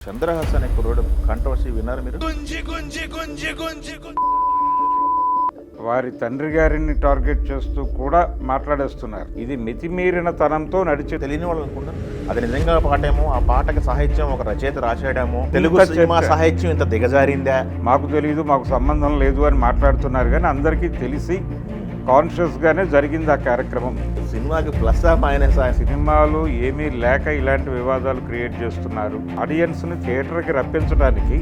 చంద్రహాస్ అనే కుర్రోడు కాంట్రవర్సీ విన్నారు మీరు? వారి తండ్రి గారిని టార్గెట్ చేస్తూ కూడా మాట్లాడేస్తున్నారు. ఇది మితిమీరిన తనంతో నడిచి తెలియని వాళ్ళు అనుకుంటారు అది నిజంగా పాటేమో, ఆ పాటకి సాహిత్యం ఒక రచయిత రాసేయడమో, తెలుగు సినిమా సాహిత్యం ఇంత దిగజారిందా, మాకు తెలియదు, మాకు సంబంధం లేదు అని మాట్లాడుతున్నారు. కానీ అందరికీ తెలిసి కాన్షియస్గానే జరిగింది ఆ కార్యక్రమం. సినిమాకి ప్లస్ మైనస్? సినిమాలు ఏమీ లేక ఇలాంటి వివాదాలు క్రియేట్ చేస్తున్నారు. ఆడియన్స్ని థియేటర్కి రప్పించడానికి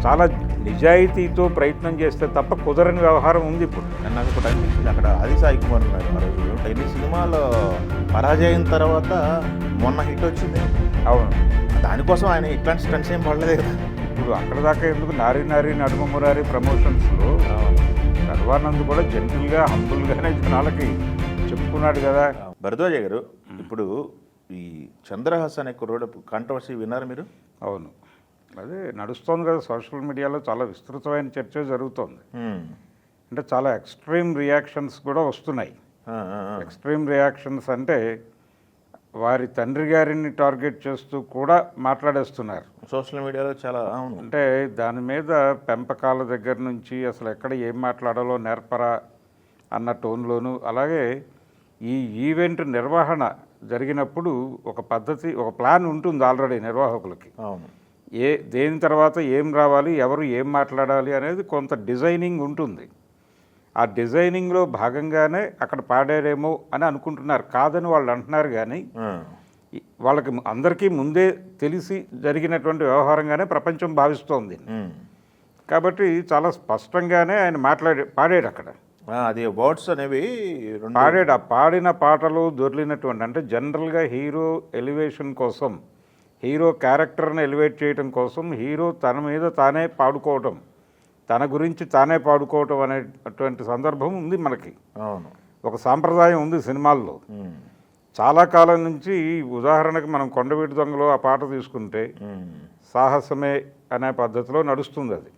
చాలా నిజాయితీతో ప్రయత్నం చేస్తే తప్ప కుదరని వ్యవహారం ఉంది. ఇప్పుడు నాకు ఒకటి అనిపించింది, అక్కడ ఆది సాయి కుమార్ ఉన్నారు ఆ రోజు. ఎన్ని సినిమాలో పరాజయం తర్వాత మొన్న హిట్ వచ్చింది. అవును, దానికోసం ఆయన ఇట్లాంటి స్టంట్స్ ఏం పడలేదు కదా. ఇప్పుడు అక్కడ దాకా ఎందుకు నారీ నారీ నడుమ మురారి ప్రమోషన్స్లో సర్వానంద్ కూడా జెంటిల్గా హంబుల్గానే జనాలకి చెప్పుకున్నాడు కదా. భరద్వాజ గారు, ఇప్పుడు ఈ చంద్రహాస్ అనే కుర్రోడు కాంట్రవర్సీ విన్నారు మీరు? అవును, అదే నడుస్తోంది కదా సోషల్ మీడియాలో. చాలా విస్తృతమైన చర్చ జరుగుతోంది. అంటే చాలా ఎక్స్ట్రీమ్ రియాక్షన్స్ కూడా వస్తున్నాయి. ఎక్స్ట్రీమ్ రియాక్షన్స్ అంటే వారి తండ్రి గారిని టార్గెట్ చేస్తూ కూడా మాట్లాడేస్తున్నారు సోషల్ మీడియాలో చాలా. అంటే దాని మీద పెంపకాల దగ్గర నుంచి అసలు ఎక్కడ ఏం మాట్లాడాలో నేర్పరా అన్న టోన్లోను. అలాగే ఈ ఈవెంట్ నిర్వహణ జరిగినప్పుడు ఒక పద్ధతి, ఒక ప్లాన్ ఉంటుంది ఆల్రెడీ నిర్వాహకులకి. అవును, దేని తర్వాత ఏం రావాలి, ఎవరు ఏం మాట్లాడాలి అనేది కొంత డిజైనింగ్ ఉంటుంది. ఆ డిజైనింగ్లో భాగంగానే అక్కడ పాడారేమో అని అనుకుంటున్నారు. కాదని వాళ్ళు అంటున్నారు. కానీ వాళ్ళకి అందరికీ ముందే తెలిసి జరిగినటువంటి వ్యవహారంగానే ప్రపంచం భావిస్తోంది. కాబట్టి చాలా స్పష్టంగానే ఆయన పాడాడు అక్కడ. అది వర్డ్స్ అనేవి పాడాడు. ఆ పాడిన పాటలు దొర్లినటువంటి, అంటే జనరల్గా హీరో ఎలివేషన్ కోసం, హీరో క్యారెక్టర్ని ఎలివేట్ చేయడం కోసం హీరో తన మీద తానే పాడుకోవటం, తన గురించి తానే పాడుకోవటం అనేటువంటి సందర్భం ఉంది మనకి. ఒక సాంప్రదాయం ఉంది సినిమాల్లో చాలా కాలం నుంచి. ఉదాహరణకు మనం కొండవీటి దొంగలో ఆ పాట తీసుకుంటే సాహసమే అనే పద్ధతిలో నడుస్తుంది అది.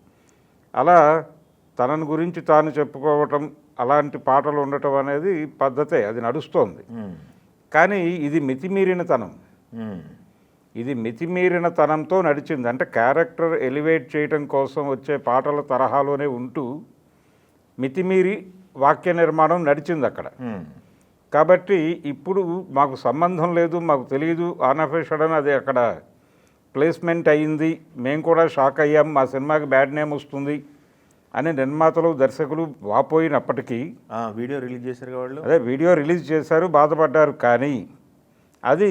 అలా తనను గురించి తాను చెప్పుకోవటం, అలాంటి పాటలు ఉండటం అనేది పద్ధతే, అది నడుస్తోంది. కానీ ఇది మితిమీరిన తనం. ఇది మితిమీరిన తనంతో నడిచింది. అంటే క్యారెక్టర్ ఎలివేట్ చేయటం కోసం వచ్చే పాటల తరహాలోనే ఉంటూ మితిమీరి వాక్య నిర్మాణం నడిచింది అక్కడ. కాబట్టి ఇప్పుడు మాకు సంబంధం లేదు, మాకు తెలియదు, ఆన్ ఆఫ్ ఏ సడన్ అది అక్కడ ప్లేస్మెంట్ అయ్యింది, మేము కూడా షాక్ అయ్యాం, మా సినిమాకి బ్యాడ్ నేమ్ వస్తుంది అని నిర్మాతలు దర్శకులు వాపోయినప్పటికీ వీడియో రిలీజ్ చేశారు వాళ్ళు. అదే వీడియో రిలీజ్ చేశారు, బాధపడ్డారు. కానీ అది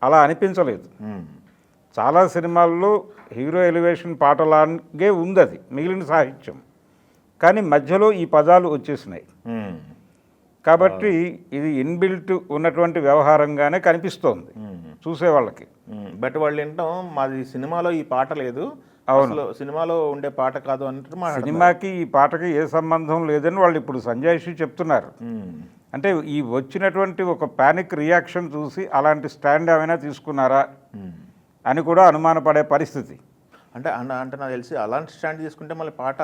అలా అనిపించలేదు. చాలా సినిమాల్లో హీరో ఎలివేషన్ పాటలాగే ఉంది అది, మిగిలిన సాహిత్యం. కానీ మధ్యలో ఈ పదాలు వచ్చేసినాయి. కాబట్టి ఇది ఇన్బిల్ట్ ఉన్నటువంటి వ్యవహారంగానే కనిపిస్తోంది చూసేవాళ్ళకి. బట్ వాళ్ళు ఏంటో మాది సినిమాలో ఈ పాట లేదు, అవును సినిమాలో ఉండే పాట కాదు అన్నట్టు. సినిమాకి ఈ పాటకి ఏ సంబంధం లేదని వాళ్ళు ఇప్పుడు సంజయ్ చెప్తున్నారు. అంటే ఈ వచ్చినటువంటి ఒక పానిక్ రియాక్షన్ చూసి అలాంటి స్టాండ్ ఏమైనా తీసుకున్నారా అని కూడా అనుమానపడే పరిస్థితి. అంటే అంటే నాకు తెలిసి అలాంటి స్టాండ్ తీసుకుంటే మళ్ళీ పాట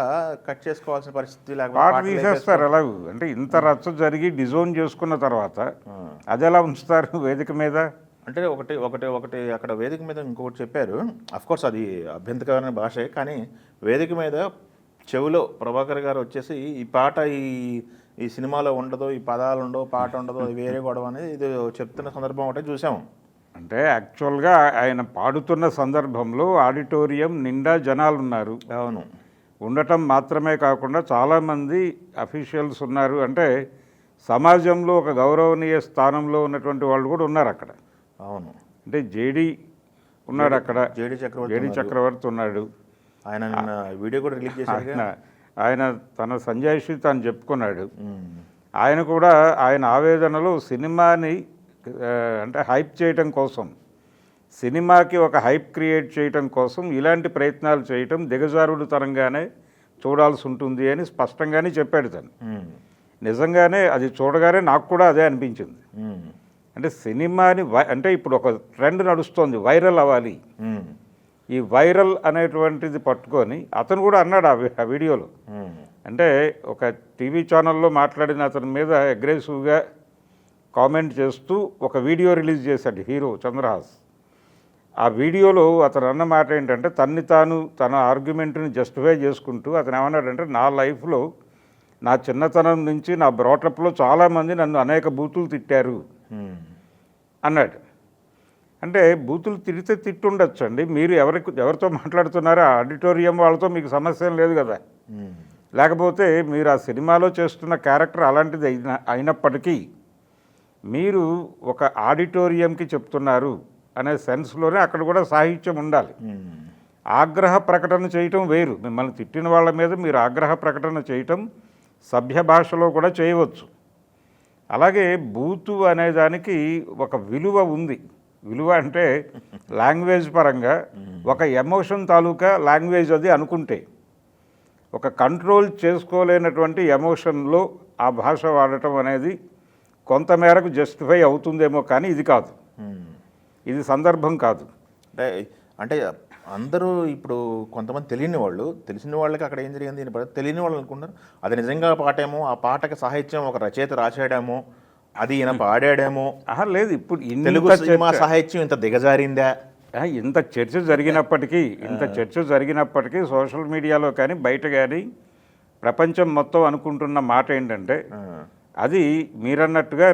కట్ చేసుకోవాల్సిన పరిస్థితి, పాట తీసేస్తారు ఎలాగూ. అంటే ఇంత రచ్చ జరిగి డిజోన్ చేసుకున్న తర్వాత అది ఎలా ఉంచుతారు వేదిక మీద? అంటే ఒకటి ఒకటి ఒకటి అక్కడ వేదిక మీద ఇంకొకటి చెప్పారు. అఫ్కోర్స్ అది అభ్యంతరకరమైన భాషే, కానీ వేదిక మీద చెవిలో ప్రభాకర్ గారు వచ్చేసి ఈ పాట ఈ సినిమాలో ఉండదు, ఈ పదాలు ఉండవు, పాట ఉండదు, అది వేరే గొడవ అనేది ఇది చెప్తున్న సందర్భం ఒకటే చూసాము. అంటే యాక్చువల్గా ఆయన పాడుతున్న సందర్భంలో ఆడిటోరియం నిండా జనాలు ఉన్నారు. అవును, ఉండటం మాత్రమే కాకుండా చాలామంది అఫీషియల్స్ ఉన్నారు. అంటే సమాజంలో ఒక గౌరవనీయ స్థానంలో ఉన్నటువంటి వాళ్ళు కూడా ఉన్నారు అక్కడ. అవును, అంటే జేడీ ఉన్నాడు అక్కడ, జేడీ చక్రవర్తి ఉన్నాడు. ఆయన వీడియో కూడా రిలీజ్ చేశారు. ఆయన తన సంజాయిషి తాను చెప్పుకున్నాడు. ఆయన కూడా ఆయన ఆవేదనలో సినిమాని అంటే హైప్ చేయటం కోసం, సినిమాకి ఒక హైప్ క్రియేట్ చేయటం కోసం ఇలాంటి ప్రయత్నాలు చేయటం దిగజారుడు తరంగానే చూడాల్సి ఉంటుంది అని స్పష్టంగానే చెప్పాడు తను. నిజంగానే అది చూడగానే నాకు కూడా అదే అనిపించింది. అంటే సినిమాని అంటే ఇప్పుడు ఒక ట్రెండ్ నడుస్తోంది, వైరల్ అవ్వాలి. ఈ వైరల్ అనేటువంటిది పట్టుకొని అతను కూడా అన్నాడు ఆ వీడియోలో. అంటే ఒక టీవీ ఛానల్లో మాట్లాడిన అతని మీద అగ్రెసివ్గా కామెంట్ చేస్తూ ఒక వీడియో రిలీజ్ చేశాడు హీరో చంద్రహాస్. ఆ వీడియోలో అతను అన్న మాట ఏంటంటే తన ఆర్గ్యుమెంట్ని జస్టిఫై చేసుకుంటూ అతను ఏమన్నాడంటే, నా లైఫ్లో నా చిన్నతనం నుంచి నా బ్రాటప్లో చాలామంది నన్ను అనేక బూతులు తిట్టారు అన్నాడు. అంటే బూతులు తిడితే తిట్టుండొచ్చండి, మీరు ఎవరితో మాట్లాడుతున్నారో ఆ ఆడిటోరియం వాళ్ళతో మీకు సమస్య ఏం లేదు కదా. లేకపోతే మీరు ఆ సినిమాలో చేస్తున్న క్యారెక్టర్ అలాంటిది అయినప్పటికీ మీరు ఒక ఆడిటోరియంకి చెప్తున్నారు అనే సెన్స్లోనే అక్కడ కూడా సాహిత్యం ఉండాలి. ఆగ్రహ ప్రకటన చేయటం వేరు, మిమ్మల్ని తిట్టిన వాళ్ళ మీద మీరు ఆగ్రహ ప్రకటన చేయటం సభ్య భాషలో కూడా చేయవచ్చు. అలాగే బూతు అనేదానికి ఒక విలువ ఉంది. విలువ అంటే లాంగ్వేజ్ పరంగా ఒక ఎమోషన్ తాలూకా లాంగ్వేజ్ అది అనుకుంటే, ఒక కంట్రోల్ చేసుకోలేనటువంటి ఎమోషన్లో ఆ భాష వాడటం అనేది కొంతమేరకు జస్టిఫై అవుతుందేమో, కానీ ఇది కాదు, ఇది సందర్భం కాదు. అంటే అందరూ ఇప్పుడు కొంతమంది తెలియని వాళ్ళు, తెలిసిన వాళ్ళకి అక్కడ ఏం జరిగింది తెలియని వాళ్ళు అనుకుంటారు అది నిజంగా పాటేమో, ఆ పాటకి సాహిత్యం ఒక రచయిత రాశాడేమో, అది ఈయన పాడాడేమో. లేదు, ఇప్పుడు తెలుగు సినిమా సాహిత్యం ఇంత దిగజారిందా, ఇంత చర్చ జరిగినప్పటికీ సోషల్ మీడియాలో కానీ బయట కానీ ప్రపంచం మొత్తం అనుకుంటున్న మాట ఏంటంటే, అది మీరన్నట్టుగా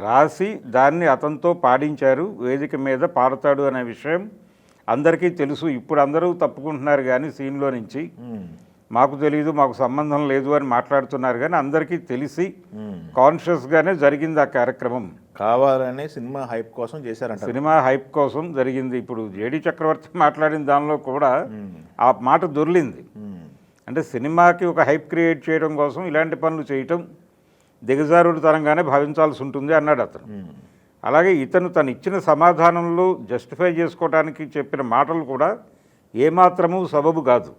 రాసి దాన్ని అతనితో పాడించారు, వేదిక మీద పాడతాడు అనే విషయం అందరికీ తెలుసు. ఇప్పుడు అందరూ తప్పుకుంటున్నారు కానీ సీన్లో నుంచి, మాకు తెలియదు, మాకు సంబంధం లేదు అని మాట్లాడుతున్నారు. కానీ అందరికీ తెలిసి కాన్షియస్గానే జరిగింది ఆ కార్యక్రమం. కావాలని సినిమా హైప్ కోసం చేశారంట. సినిమా హైప్ కోసం జరిగింది. ఇప్పుడు జేడి చక్రవర్తి మాట్లాడిన దానిలో కూడా ఆ మాట దొర్లింది. అంటే సినిమాకి ఒక హైప్ క్రియేట్ చేయడం కోసం ఇలాంటి పనులు చేయటం దిగజారుడుతనంగానే భావించాల్సి ఉంటుంది అన్నాడు అతను. అలాగే తను ఇచ్చిన సమాధానంలో జస్టిఫై చేసుకోవడానికి చెప్పిన మాటలు కూడా ఏమాత్రము సబబు కాదు.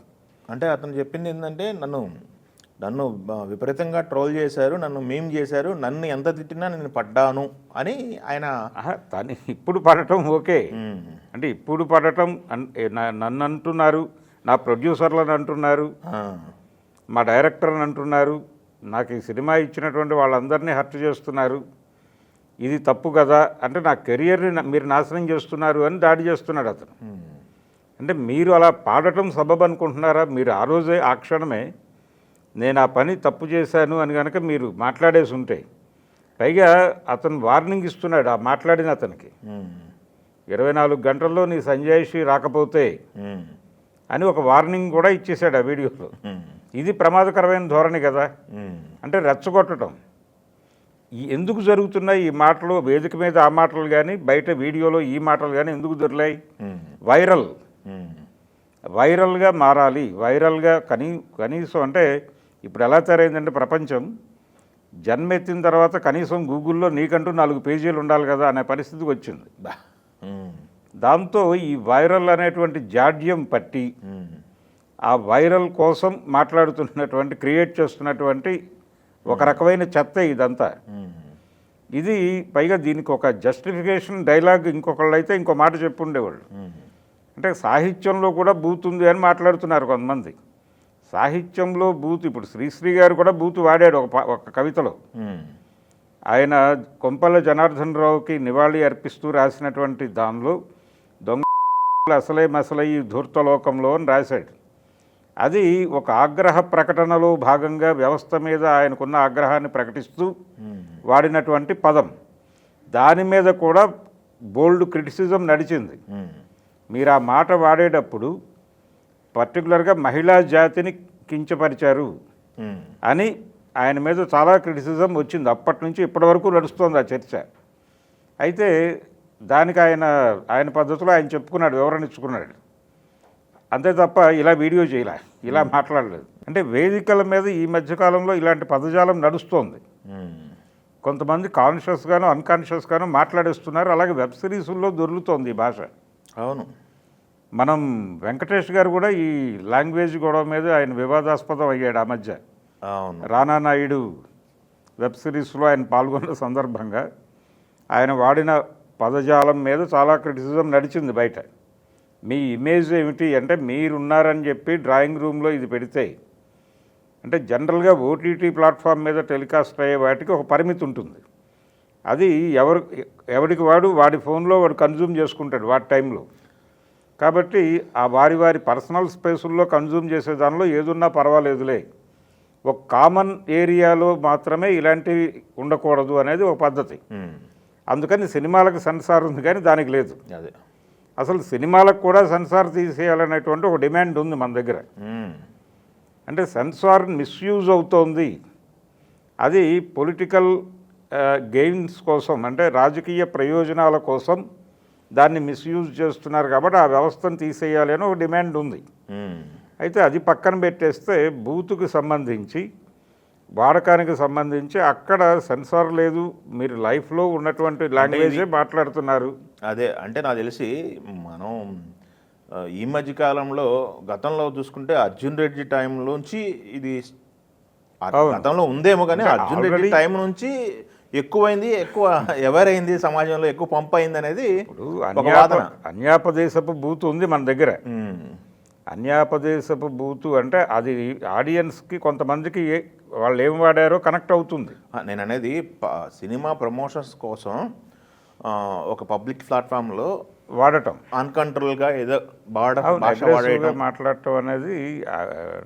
అంటే అతను చెప్పింది ఏంటంటే, నన్ను విపరీతంగా ట్రోల్ చేశారు, నన్ను మేం చేశారు, నన్ను ఎంత తిట్టినా నేను పడ్డాను అని ఆయన. తను ఇప్పుడు పడటం ఓకే, అంటే ఇప్పుడు పడటం నన్ను అంటున్నారు, నా ప్రొడ్యూసర్లను అంటున్నారు, మా డైరెక్టర్ని అంటున్నారు, నాకు ఈ సినిమా ఇచ్చినటువంటి వాళ్ళందరినీ హర్ట్ చేస్తున్నారు, ఇది తప్పు కదా, అంటే నా కెరియర్ని మీరు నాశనం చేస్తున్నారు అని దాడి చేస్తున్నాడు అతను. అంటే మీరు అలా పాడటం సబబు అనుకుంటున్నారా? మీరు ఆ రోజే ఆ క్షణమే నేను ఆ పని తప్పు చేశాను అని కనుక మీరు మాట్లాడేసి ఉంటే, పైగా అతను వార్నింగ్ ఇస్తున్నాడు ఆ మాట్లాడిన అతనికి, 24 గంటల్లో నీ సంజాయిషి రాకపోతే అని ఒక వార్నింగ్ కూడా ఇచ్చేశాడు ఆ వీడియోలో. ఇది ప్రమాదకరమైన ధోరణి కదా. అంటే రెచ్చగొట్టడం. ఎందుకు జరుగుతున్నాయి ఈ మాటలు? వేదిక మీద ఆ మాటలు కానీ బయట వీడియోలో ఈ మాటలు కానీ ఎందుకు దొరికాయి? వైరల్గా మారాలి. వైరల్గా కనీసం అంటే ఇప్పుడు ఎలా తయారైందంటే ప్రపంచం, జన్మెత్తిన తర్వాత కనీసం గూగుల్లో నీకంటూ 4 పేజీలు ఉండాలి కదా అనే పరిస్థితికి వచ్చింది. దాంతో ఈ వైరల్ అనేటువంటి జాడ్యం పట్టి ఆ వైరల్ కోసం మాట్లాడుతున్నటువంటి, క్రియేట్ చేస్తున్నటువంటి ఒక రకమైన చెత్త ఇదంతా. ఇది పైగా దీనికి ఒక జస్టిఫికేషన్ డైలాగ్ ఇంకొకళ్ళు అయితే ఇంకో మాట చెప్పుండేవాళ్ళు. అంటే సాహిత్యంలో కూడా బూత్ ఉంది అని మాట్లాడుతున్నారు కొంతమంది. సాహిత్యంలో బూత్, ఇప్పుడు శ్రీశ్రీ గారు కూడా బూత్ వాడాడు ఒక కవితలో. ఆయన కొంపల జనార్దన్ రావుకి నివాళి అర్పిస్తూ రాసినటువంటి దానిలో దొంగ అసలే మసలై ధూర్తలోకంలో అని రాశాడు. అది ఒక ఆగ్రహ ప్రకటనలో భాగంగా వ్యవస్థ మీద ఆయనకున్న ఆగ్రహాన్ని ప్రకటిస్తూ వాడినటువంటి పదం. దాని మీద కూడా బోల్డ్ క్రిటిసిజం నడిచింది. మీరు ఆ మాట వాడేటప్పుడు పర్టికులర్గా మహిళా జాతిని కించపరిచారు అని ఆయన మీద చాలా క్రిటిసిజం వచ్చింది. అప్పటి నుంచి ఇప్పటి వరకు నడుస్తోంది ఆ చర్చ. అయితే దానికి ఆయన పద్ధతిలో ఆయన చెప్పుకున్నాడు, వివరణ ఇచ్చుకున్నాడు. అంతే తప్ప ఇలా వీడియో చేయలే, ఇలా మాట్లాడలేదు. అంటే వేదికల మీద ఈ మధ్యకాలంలో ఇలాంటి పదజాలం నడుస్తోంది. కొంతమంది కాన్షియస్గాను అన్కాన్షియస్గాను మాట్లాడేస్తున్నారు. అలాగే వెబ్ సిరీసుల్లో దొరుకుతోంది ఈ భాష. అవును, మనం వెంకటేష్ గారు కూడా ఈ లాంగ్వేజ్ గొడవ మీద ఆయన వివాదాస్పదం అయ్యాడు ఆ మధ్య. రానా నాయుడు వెబ్ సిరీస్లో ఆయన పాల్గొన్న సందర్భంగా ఆయన వాడిన పదజాలం మీద చాలా క్రిటిసిజం నడిచింది బయట. మీ ఇమేజ్ ఏమిటి అంటే, మీరున్నారని చెప్పి డ్రాయింగ్ రూమ్లో ఇది పెడితే, అంటే జనరల్గా ఓటీటీ ప్లాట్ఫామ్ మీద టెలికాస్ట్ అయ్యే వాటికి ఒక పరిమితి ఉంటుంది. అది ఎవరికి వాడి ఫోన్లో వాడు కన్జ్యూమ్ చేసుకుంటాడు వాడి టైంలో. కాబట్టి ఆ వారి పర్సనల్ స్పేసుల్లో కన్జ్యూమ్ చేసే దానిలో ఏదున్నా పర్వాలేదులే, ఒక కామన్ ఏరియాలో మాత్రమే ఇలాంటివి ఉండకూడదు అనేది ఒక పద్ధతి. అందుకని సినిమాలకు సెన్సార్ ఉంది కానీ దానికి లేదు. అదే అసలు సినిమాలకు కూడా సెన్సార్ తీసేయాలనేటువంటి ఒక డిమాండ్ ఉంది మన దగ్గర. అంటే సెన్సార్ మిస్యూజ్ అవుతోంది, అది పొలిటికల్ గెయిన్స్ కోసం, అంటే రాజకీయ ప్రయోజనాల కోసం దాన్ని మిస్యూజ్ చేస్తున్నారు కాబట్టి ఆ వ్యవస్థను తీసేయాలి అని ఒక డిమాండ్ ఉంది. అయితే అది పక్కన పెట్టేస్తే బూతుకు సంబంధించి, వాడకానికి సంబంధించి అక్కడ సెన్సార్ లేదు, మీరు లైఫ్లో ఉన్నటువంటి లాంగ్వేజే మాట్లాడుతున్నారు. అదే అంటే నాకు తెలిసి మనం ఈ మధ్య కాలంలో గతంలో చూసుకుంటే అర్జున్ రెడ్డి టైంలోంచి ఇది గతంలో ఉందేమో కానీ అర్జున్ రెడ్డి టైం నుంచి ఎక్కువైంది, ఎక్కువ ఎవరైంది సమాజంలో ఎక్కువ పంప్ అయింది అనేది అన్యాపదేశపు బూతు ఉంది మన దగ్గర. అన్యాపదేశపు బూతు అంటే అది ఆడియన్స్కి కొంతమందికి వాళ్ళు ఏం వాడారో కనెక్ట్ అవుతుంది. నేను అనేది సినిమా ప్రమోషన్స్ కోసం ఒక పబ్లిక్ ప్లాట్ఫామ్లో వాడటం, అన్కంట్రోల్గా ఏదో మాట్లాడటం అనేది.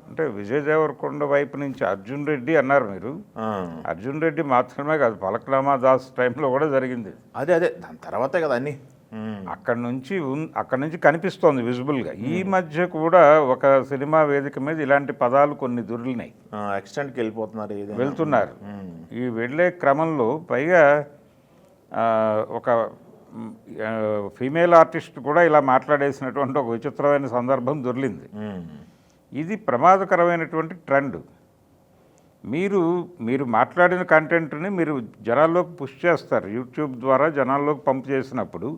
అంటే విజయ్ దేవరకొండ వైపు నుంచి అర్జున్ రెడ్డి అన్నారు మీరు, అర్జున్ రెడ్డి మాత్రమే కాదు, ఫలక్నామా దాస్ టైంలో కూడా జరిగింది. అదే దాని తర్వాతే కదా అన్నీ అక్కడి నుంచి కనిపిస్తోంది విజిబుల్గా. ఈ మధ్య కూడా ఒక సినిమా వేదిక మీద ఇలాంటి పదాలు కొన్ని దొరికినాయి, ఎక్స్టెంట్కి వెళ్తున్నారు. ఈ వెళ్ళే క్రమంలో పైగా ఒక ఫీమేల్ ఆర్టిస్ట్ కూడా ఇలా మాట్లాడేసినటువంటి ఒక విచిత్రమైన సందర్భం దొరికింది. ఇది ప్రమాదకరమైనటువంటి ట్రెండ్. మీరు మాట్లాడిన కంటెంట్ని మీరు జనాల్లోకి పుష్ చేస్తారు, యూట్యూబ్ ద్వారా జనాల్లోకి పంప్ చేసినప్పుడు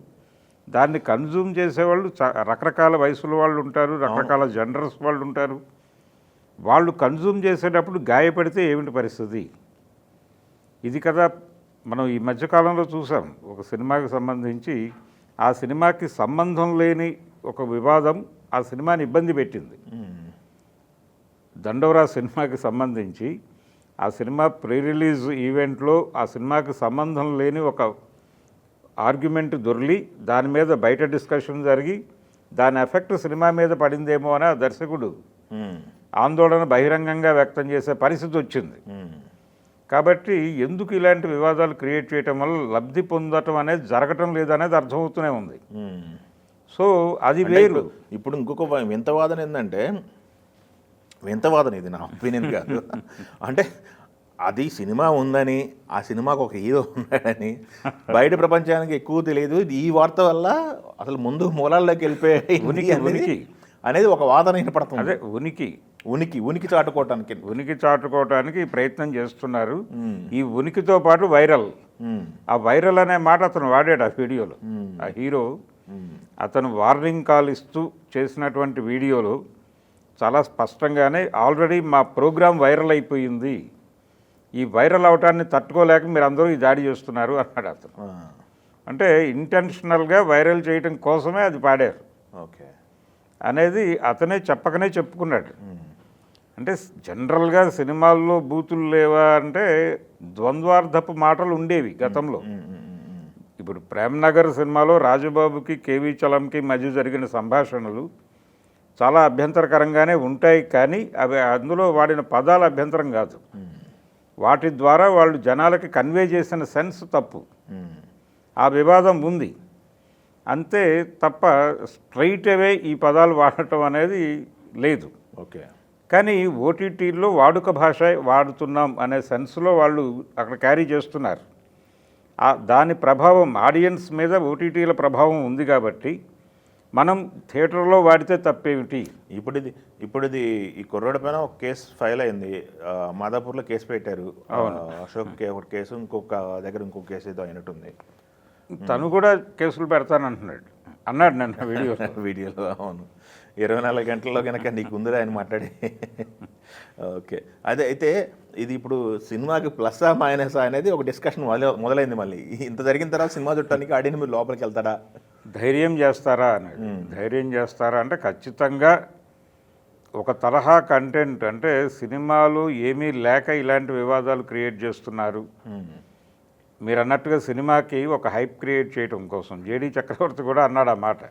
దాన్ని కన్జ్యూమ్ చేసేవాళ్ళు రకరకాల వయసుల వాళ్ళు ఉంటారు, రకరకాల జనరల్స్ వాళ్ళు ఉంటారు. వాళ్ళు కన్జ్యూమ్ చేసేటప్పుడు గాయపడితే ఏమిటి పరిస్థితి? ఇది కదా మనం ఈ మధ్యకాలంలో చూసాం. ఒక సినిమాకి సంబంధించి ఆ సినిమాకి సంబంధం లేని ఒక వివాదం ఆ సినిమాని ఇబ్బంది పెట్టింది. దండోరా సినిమాకి సంబంధించి ఆ సినిమా ప్రీ రిలీజ్ ఈవెంట్లో ఆ సినిమాకి సంబంధం లేని ఒక ఆర్గ్యుమెంట్ దొర్లి దాని మీద బయట డిస్కషన్ జరిగి దాని ఎఫెక్ట్ సినిమా మీద పడిందేమో అని ఆ దర్శకుడు ఆందోళన బహిరంగంగా వ్యక్తం చేసే పరిస్థితి వచ్చింది. కాబట్టి ఎందుకు ఇలాంటి వివాదాలు క్రియేట్ చేయటం వల్ల లబ్ధి పొందటం అనేది జరగటం లేదనేది అర్థమవుతూనే ఉంది. సో అది వేరు. ఇప్పుడు ఇంకొక వింత వాదన ఏంటంటే, వింత వాదన ఇది నా ఒపీనియన్ కాదు, అంటే అది సినిమా ఉందని, ఆ సినిమాకు ఒక హీరో ఉన్నాడని బయట ప్రపంచానికి ఎక్కువ తెలియదు, ఈ వార్త వల్ల అసలు ముందు మూలాల్లోకి వెళ్ళిపోయి ఉనికి అనేది ఒక వాదన వినపడుతుంది. అదే ఉనికి చాటుకోవటానికి ప్రయత్నం చేస్తున్నారు. ఈ ఉనికితో పాటు వైరల్, ఆ వైరల్ అనే మాట అతను వాడాడు ఆ వీడియోలో. ఆ హీరో అతను వార్నింగ్ కాల్ ఇస్తూ చేసినటువంటి వీడియోలో చాలా స్పష్టంగానే ఆల్రెడీ మా ప్రోగ్రాం వైరల్ అయిపోయింది, ఈ వైరల్ అవటాన్ని తట్టుకోలేక మీరు అందరూ ఈ దాడి చేస్తున్నారు అన్నాడు అతను. అంటే ఇంటెన్షనల్గా వైరల్ చేయటం కోసమే అది పాడారు అనేది అతనే చెప్పకనే చెప్పుకున్నాడు. అంటే జనరల్గా సినిమాల్లో బూతులు లేవా అంటే ద్వంద్వార్థపు మాటలు ఉండేవి గతంలో. ఇప్పుడు ప్రేమ్నగర్ సినిమాలో రాజబాబుకి కేవీ చలంకి మధ్య జరిగిన సంభాషణలు చాలా అభ్యంతరకరంగానే ఉంటాయి, కానీ అవి అందులో వాడిన పదాలు అభ్యంతరం కాదు, వాటి ద్వారా వాళ్ళు జనాలకి కన్వే చేసిన సెన్స్ తప్పు. ఆ వివాదం ఉంది అంతే తప్ప స్ట్రైట్ అవే ఈ పదాలు వాడటం అనేది లేదు. కానీ ఓటీటీల్లో వాడుక భాష వాడుతున్నాం అనే సెన్స్లో వాళ్ళు అక్కడ క్యారీ చేస్తున్నారు. దాని ప్రభావం ఆడియన్స్ మీద ఓటీటీల ప్రభావం ఉంది కాబట్టి మనం థియేటర్లో వాడితే తప్పేమిటి? ఇప్పుడు ఇది ఈ కుర్రోడి పైన ఒక కేసు ఫైల్ అయింది, మాదాపూర్లో కేసు పెట్టారు. అశోక్ ఒక కేసు, ఇంకొక దగ్గర ఇంకొక కేసు ఏదో అయినట్టుంది. తను కూడా కేసులు అన్నాడు నన్ను వీడియోలో. అవును, 24 గంటల్లో కనుక నీకు ఉందిరా ఆయన మాట్లాడి. ఓకే, అదే అయితే ఇది ఇప్పుడు సినిమాకి ప్లస్ మైనస్ అనేది ఒక డిస్కషన్ మొదలైంది. మళ్ళీ ఇంత జరిగిన తర్వాత సినిమా చూడటానికి ఆడియన్స్ మీరు లోపలికి వెళ్తారా, ధైర్యం చేస్తారా అన్నాడు. ధైర్యం చేస్తారా అంటే ఖచ్చితంగా ఒక తరహా కంటెంట్, అంటే సినిమాలు ఏమీ లేక ఇలాంటి వివాదాలు క్రియేట్ చేస్తున్నారు, మీరు అన్నట్టుగా సినిమాకి ఒక హైప్ క్రియేట్ చేయడం కోసం జేడీ చక్రవర్తి కూడా అన్నాడు ఆ మాట.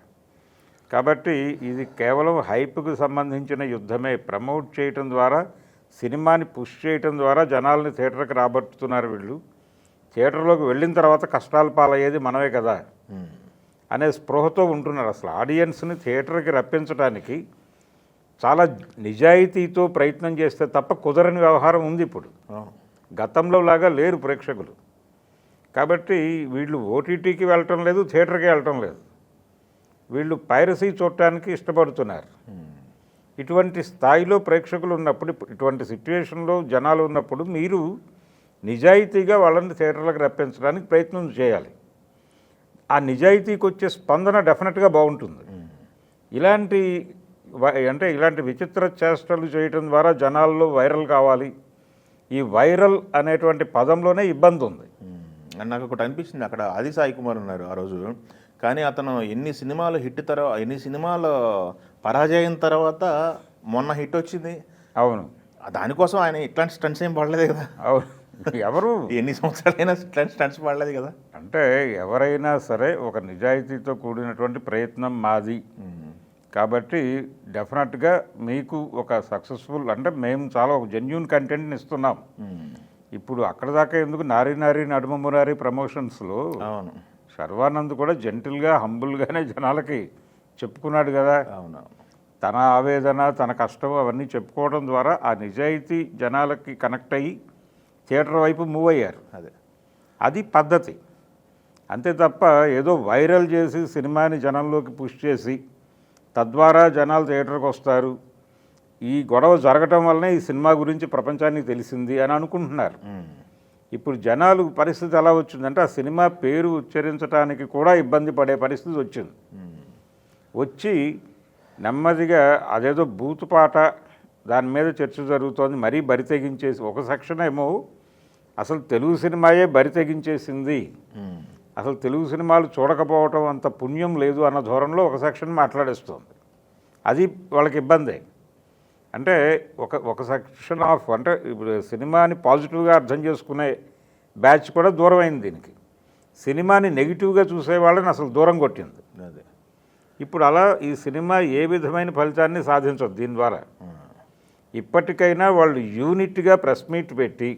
కాబట్టి ఇది కేవలం హైప్కు సంబంధించిన యుద్ధమే. ప్రమోట్ చేయటం ద్వారా, సినిమాని పుష్ చేయటం ద్వారా జనాల్ని థియేటర్కి రాబట్టుతున్నారు వీళ్ళు. థియేటర్లోకి వెళ్ళిన తర్వాత కష్టాలు పాలయ్యేది మనమే కదా అనే స్పృహతో ఉంటున్నారు. అసలు ఆడియన్స్ని థియేటర్కి రప్పించడానికి చాలా నిజాయితీతో ప్రయత్నం చేస్తే తప్ప కుదరని వ్యవహారం ఉంది ఇప్పుడు. గతంలో లాగా లేరు ప్రేక్షకులు. కాబట్టి వీళ్ళు ఓటీటీకి వెళ్ళటం లేదు, థియేటర్కి వెళ్ళటం లేదు. వీళ్ళు పైరసీ చూడటానికి ఇష్టపడుతున్నారు. ఇటువంటి స్థాయిలో ప్రేక్షకులు ఉన్నప్పుడు, ఇటువంటి సిచ్యువేషన్లో జనాలు ఉన్నప్పుడు మీరు నిజాయితీగా వాళ్ళని థియేటర్లకు రప్పించడానికి ప్రయత్నం చేయాలి. ఆ నిజాయితీకి వచ్చే స్పందన డెఫినెట్గా బాగుంటుంది. ఇలాంటి విచిత్ర చేష్టలు చేయటం ద్వారా జనాల్లో వైరల్ కావాలి. ఈ వైరల్ అనేటువంటి పదంలోనే ఇబ్బంది ఉంది. నాకు ఒకటి అనిపించింది, అక్కడ ఆది సాయి కుమార్ ఉన్నారు ఆ రోజు, కానీ అతను ఎన్ని సినిమాలు పరాజయం తర్వాత మొన్న హిట్ వచ్చింది. అవును, దానికోసం ఆయన ఇట్లాంటి స్టంట్స్ ఏం పడలేదు కదా. అవును, ఎవరు ఎన్ని సంవత్సరాలైనా ఇట్లాంటి స్టంట్స్ పడలేదు కదా. అంటే ఎవరైనా సరే ఒక నిజాయితీతో కూడినటువంటి ప్రయత్నం మాది కాబట్టి డెఫినెట్గా మీకు ఒక సక్సెస్ఫుల్, అంటే మేము చాలా ఒక జెన్యూన్ కంటెంట్ని ఇస్తున్నాం. ఇప్పుడు అక్కడ దాకా ఎందుకు నారీ నడుమ మురారి ప్రమోషన్స్లో అవును శర్వానంద్ కూడా జెంటిల్గా హంబుల్గానే జనాలకి చెప్పుకున్నాడు కదా. అవును, తన ఆవేదన, తన కష్టం అవన్నీ చెప్పుకోవడం ద్వారా ఆ నిజాయితీ జనాలకి కనెక్ట్ అయ్యి థియేటర్ వైపు మూవ్ అయ్యారు. అది పద్ధతి. అంతే తప్ప ఏదో వైరల్ చేసి సినిమాని జనంలోకి పుష్ చేసి తద్వారా జనాలు థియేటర్కి వస్తారు, ఈ గొడవ జరగటం వల్లనే ఈ సినిమా గురించి ప్రపంచానికి తెలిసింది అని అనుకుంటున్నారు. ఇప్పుడు జనాలు పరిస్థితి ఎలా వచ్చిందంటే ఆ సినిమా పేరు ఉచ్చరించడానికి కూడా ఇబ్బంది పడే పరిస్థితి వచ్చింది. వచ్చి నెమ్మదిగా అదేదో బూతుపాట దాని మీద చర్చ జరుగుతోంది, మరీ బరి తెగించేసి ఒక సెక్షన్ ఏమో అసలు తెలుగు సినిమాయే బరి తెగించేసింది, అసలు తెలుగు సినిమాలు చూడకపోవటం అంత పుణ్యం లేదు అన్న ధోరణిలో ఒక సెక్షన్ మాట్లాడేస్తుంది. అది వాళ్ళకి ఇబ్బందే. అంటే ఒక సెక్షన్ ఆఫ్, అంటే ఇప్పుడు సినిమాని పాజిటివ్గా అర్థం చేసుకునే బ్యాచ్ కూడా దూరం అయింది దీనికి. సినిమాని నెగిటివ్గా చూసే వాళ్ళని అసలు దూరం కొట్టింది. అదే ఇప్పుడు అలా ఈ సినిమా ఏ విధమైన ఫలితాన్ని సాధించదు దీని ద్వారా. ఇప్పటికైనా వాళ్ళు యూనిట్గా ప్రెస్ మీట్ పెట్టి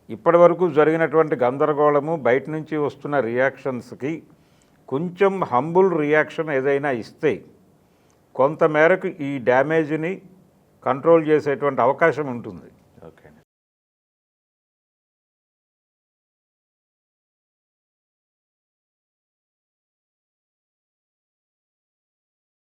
ఇప్పటి వరకు జరిగినటువంటి గందరగోళము, బయట నుంచి వస్తున్న రియాక్షన్స్కి కొంచెం హంబుల్ రియాక్షన్ ఏదైనా ఇస్తే కొంతమేరకు ఈ డ్యామేజ్ని కంట్రోల్ చేసేటువంటి అవకాశం ఉంటుంది.